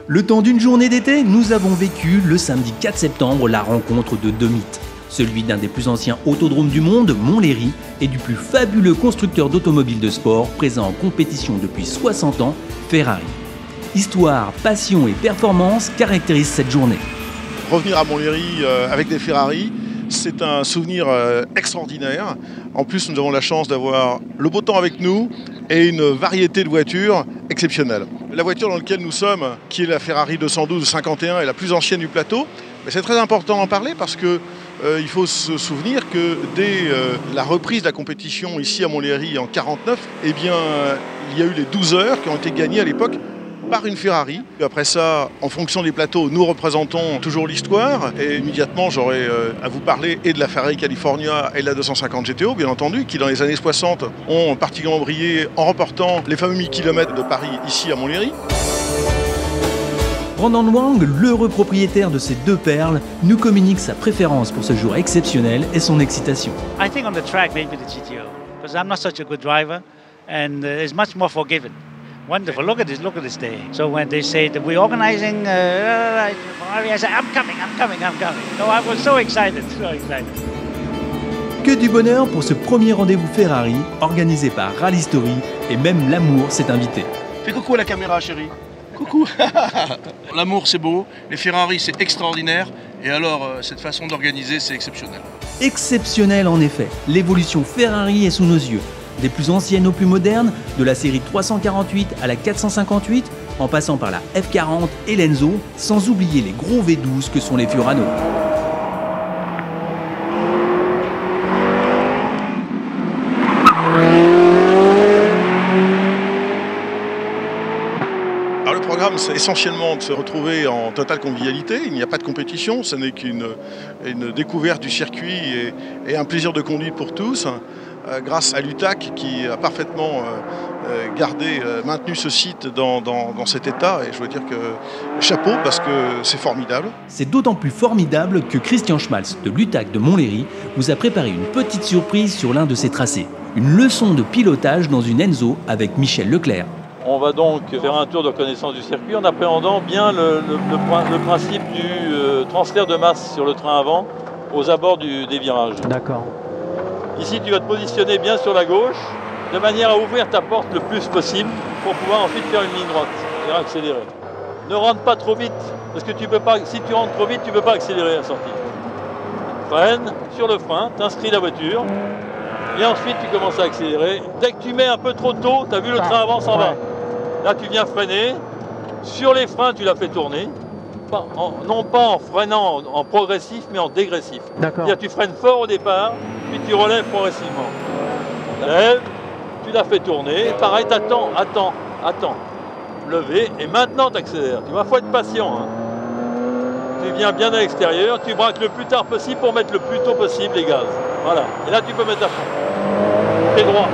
Le temps d'une journée d'été, nous avons vécu le samedi 4 septembre la rencontre de deux mythes. Celui d'un des plus anciens autodromes du monde, Montlhéry, et du plus fabuleux constructeur d'automobiles de sport présent en compétition depuis 60 ans, Ferrari. Histoire, passion et performance caractérisent cette journée. Revenir à Montlhéry avec des Ferrari, c'est un souvenir extraordinaire. En plus, nous avons la chance d'avoir le beau temps avec nous et une variété de voitures exceptionnelle. La voiture dans laquelle nous sommes, qui est la Ferrari 212-51, est la plus ancienne du plateau. Mais c'est très important d'en parler parce que il faut se souvenir que dès la reprise de la compétition ici à Montlhéry en 1949, eh bien, il y a eu les 12 heures qui ont été gagnées à l'époque par une Ferrari. Et après ça, en fonction des plateaux, nous représentons toujours l'histoire. Et immédiatement, j'aurai à vous parler et de la Ferrari California et de la 250 GTO, bien entendu, qui dans les années 60 ont particulièrement brillé en remportant les fameux 1000 km de Paris ici à Montlhéry. Brandon Wang, l'heureux propriétaire de ces deux perles, nous communique sa préférence pour ce jour exceptionnel et son excitation. I think on the track maybe the GTO, because I'm not such a good driver and it's much more forgiving. Wonderful, look at this day. So when they say that we're organizing Ferrari, I say, I'm coming. No, I was so excited. Que du bonheur pour ce premier rendez-vous Ferrari, organisé par Rally Story, et même l'amour s'est invité. Fais coucou à la caméra, chérie. Coucou. L'amour c'est beau, les Ferrari c'est extraordinaire, et alors cette façon d'organiser c'est exceptionnel. Exceptionnel en effet, l'évolution Ferrari est sous nos yeux. Des plus anciennes aux plus modernes, de la série 348 à la 458, en passant par la F40 et l'Enzo, sans oublier les gros V12 que sont les Fiorano. Alors le programme, c'est essentiellement de se retrouver en totale convivialité. Il n'y a pas de compétition, ce n'est qu'une découverte du circuit et un plaisir de conduite pour tous. Grâce à l'UTAC qui a parfaitement maintenu ce site dans cet état. Et je veux dire que chapeau parce que c'est formidable. C'est d'autant plus formidable que Christian Schmalz de l'UTAC de Montlhéry vous a préparé une petite surprise sur l'un de ses tracés. Une leçon de pilotage dans une Enzo avec Michel Leclerc. On va donc faire un tour de connaissance du circuit en appréhendant bien le principe du transfert de masse sur le train avant aux abords des virages. D'accord. Ici, tu vas te positionner bien sur la gauche, de manière à ouvrir ta porte le plus possible pour pouvoir ensuite faire une ligne droite et accélérer. Ne rentre pas trop vite, parce que tu peux pas, si tu rentres trop vite, tu ne peux pas accélérer à la sortie. Freine sur le frein, t'inscris la voiture, et ensuite tu commences à accélérer. Dès que tu mets un peu trop tôt, tu as vu le train avant s'en va. Là, tu viens freiner. Sur les freins, tu la fais tourner. Non pas en freinant en progressif, mais en dégressif. C'est-à-dire tu freines fort au départ, puis tu relèves progressivement. Lève, tu la fais tourner, pareil, attends. Lever, et maintenant tu accélères. Tu vois, il faut être patient. Hein. Tu viens bien à l'extérieur, tu braques le plus tard possible pour mettre le plus tôt possible les gaz. Voilà, et là tu peux mettre à fond. T'es droit.